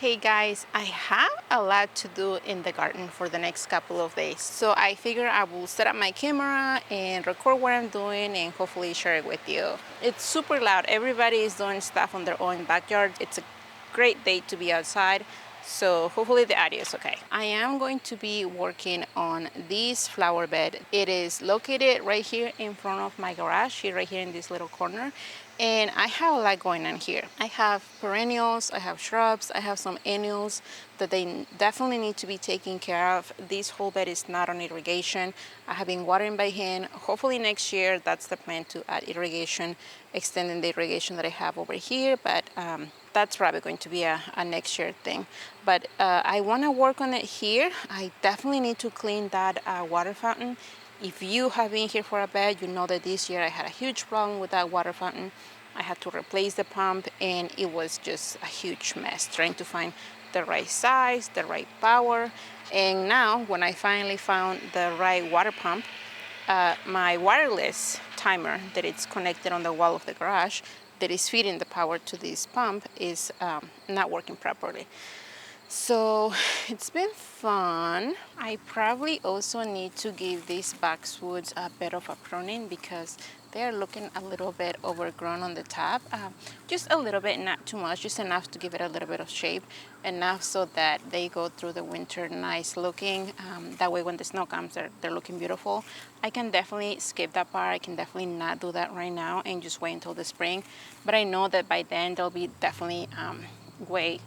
Hey guys, I have a lot to do in the garden for the next couple of days. So I figure I will set up my camera and record what I'm doing and hopefully share it with you. It's super loud. Everybody is doing stuff on their own backyard. It's a great day to be outside. So hopefully the audio is okay. I am going to be working on this flower bed. It is located right here in front of my garage, right here in this little corner. And I have a lot going on here. I have perennials, I have shrubs, I have some annuals that they definitely need to be taken care of. This whole bed is not on irrigation. I have been watering by hand. Hopefully next year, that's the plan, to add irrigation, extending the irrigation that I have over here, but that's probably going to be a next year thing. But I wanna work on it here. I definitely need to clean that water fountain. If you have been here for a bit, you know that this year I had a huge problem with that water fountain. I had to replace the pump and it was just a huge mess trying to find the right size, the right power. And now when I finally found the right water pump, my wireless timer that it's connected on the wall of the garage that is feeding the power to this pump is not working properly. So it's been fun. I probably also need to give these boxwoods a bit of a pruning because they're looking a little bit overgrown on the top. Just a little bit, not too much, just enough to give it a little bit of shape, enough so that they go through the winter nice looking. That way when the snow comes, they're looking beautiful. I can definitely skip that part. I can definitely not do that right now and just wait until the spring. But I know that by then they'll be definitely way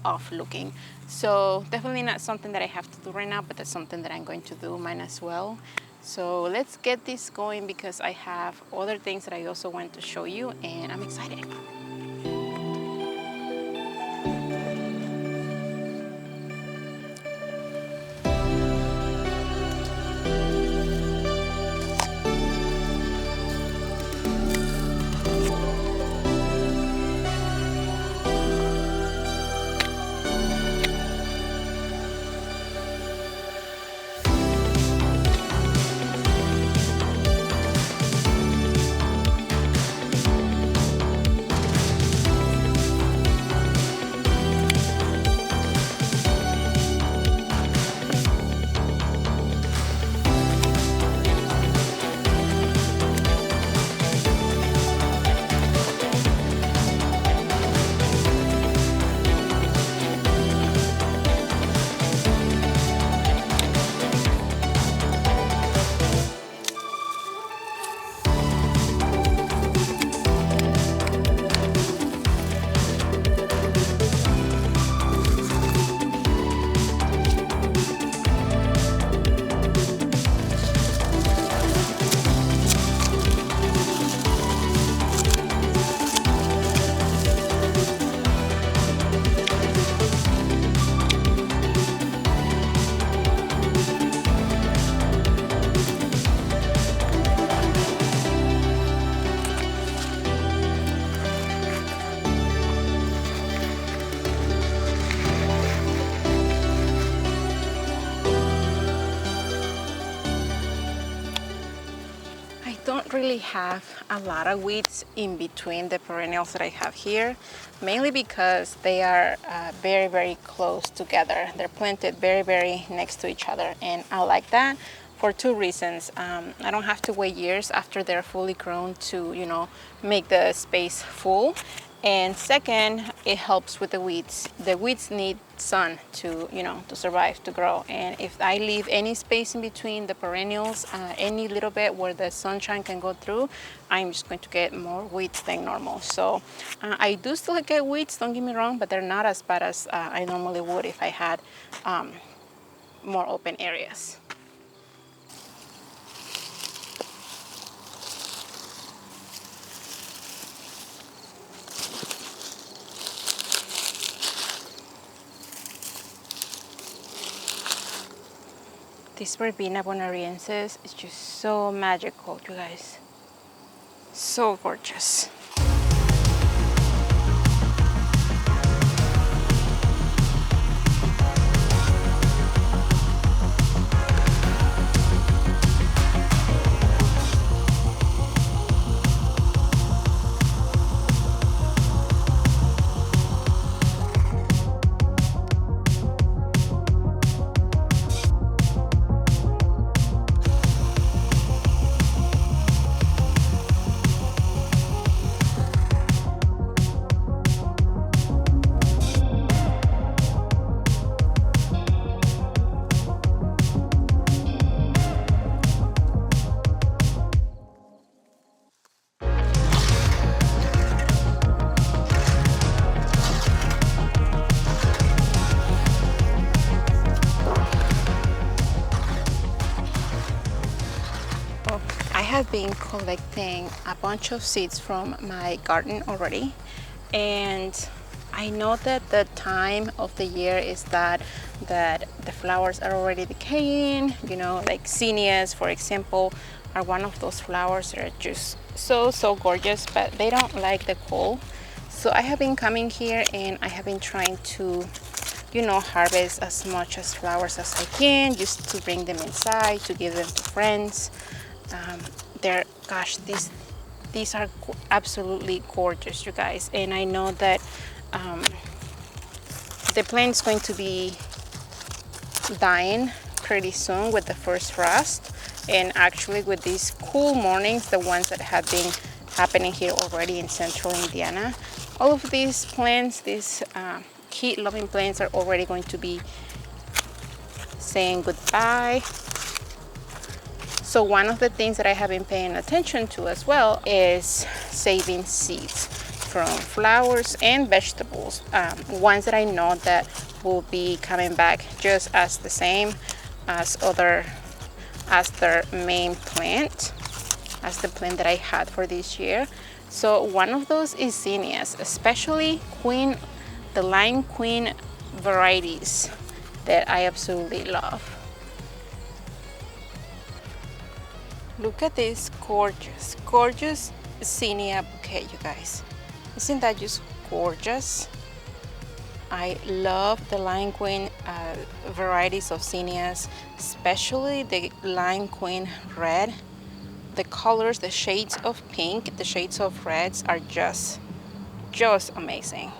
off looking. So definitely not something that I have to do right now, but that's something that I'm going to do, mine as well. So let's get this going because I have other things that I also want to show you and I'm excited. Don't really have a lot of weeds in between the perennials that I have here, mainly because they are very close together. They're planted very next to each other, and I like that for two reasons. I don't have to wait years after they're fully grown to, make the space full. And second, it helps with the weeds. The weeds need sun to, to survive, to grow. And if I leave any space in between the perennials, any little bit where the sunshine can go through, I'm just going to get more weeds than normal. So I do still get weeds, don't get me wrong, but they're not as bad as I normally would if I had more open areas. This Verbena bonariensis is just so magical, you guys. So gorgeous. have been collecting a bunch of seeds from my garden already, and I know that the time of the year is that the flowers are already decaying. You know, like zinnias, for example, are one of those flowers that are just so gorgeous, but they don't like the cold. So I have been coming here and I have been trying to, you know, harvest as much as flowers as I can, just to bring them inside, to give them to friends. Gosh, these are absolutely gorgeous, you guys. And I know that the plant's going to be dying pretty soon with the first frost. And actually with these cool mornings, the ones that have been happening here already in central Indiana, all of these plants, these heat-loving plants, are already going to be saying goodbye. So one of the things that I have been paying attention to as well is saving seeds from flowers and vegetables, ones that I know that will be coming back just as the same as their main plant, as the plant that I had for this year. So one of those is zinnias, especially the lime queen varieties that I absolutely love. Look at this gorgeous zinnia bouquet, you guys. Isn't that just gorgeous? I love the lime queen varieties of zinnias, especially the lime queen red. The colors, the shades of pink, the shades of reds are just amazing.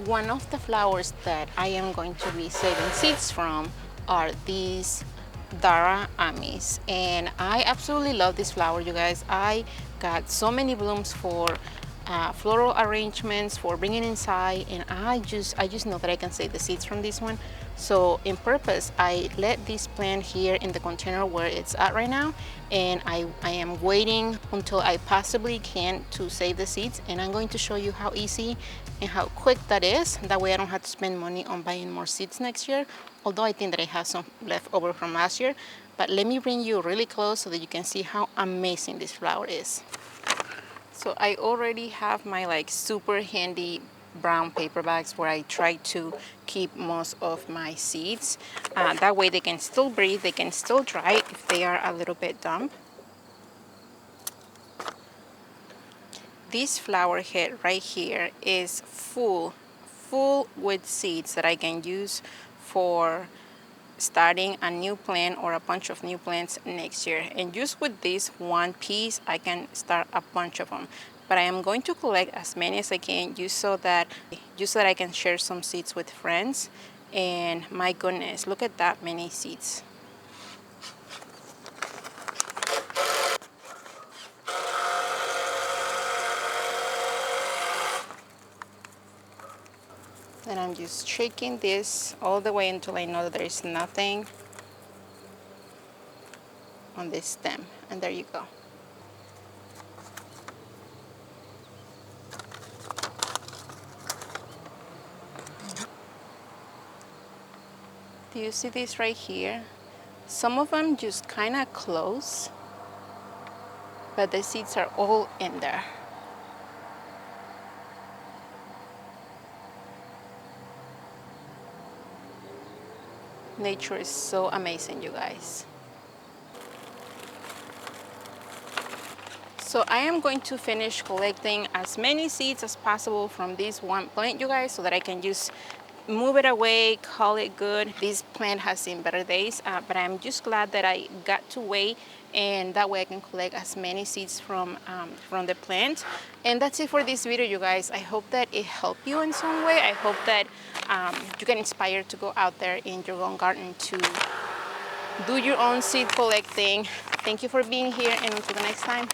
One of the flowers that I am going to be saving seeds from are these Dara Amis, and I absolutely love this flower, you guys. I got so many blooms for floral arrangements, for bringing inside, and I just know that I can save the seeds from this one. So in purpose, I let this plant here in the container where it's at right now, and I am waiting until I possibly can to save the seeds, and I'm going to show you how easy and how quick that is. That way I don't have to spend money on buying more seeds next year, although I think that I have some left over from last year. But let me bring you really close so that you can see how amazing this flower is. So I already have my like super handy brown paper bags where I try to keep most of my seeds. That way they can still breathe, they can still dry if they are a little bit damp. This flower head right here is full with seeds that I can use for starting a new plant or a bunch of new plants next year. And just with this one piece, I can start a bunch of them. But I am going to collect as many as I can just so that I can share some seeds with friends. And my goodness, look at that many seeds. And I'm just shaking this all the way until I know that there is nothing on this stem. And there you go. Do you see this right here? Some of them just kind of close, but the seeds are all in there. Nature is so amazing, you guys. So I am going to finish collecting as many seeds as possible from this one plant, you guys, so that I can just move it away, call it good. This plant has seen better days, but I'm just glad that I got to wait, and that way I can collect as many seeds from the plant. And that's it for this video, you guys. I hope that it helped you in some way. I hope that you get inspired to go out there in your own garden to do your own seed collecting. Thank you for being here, and until the next time,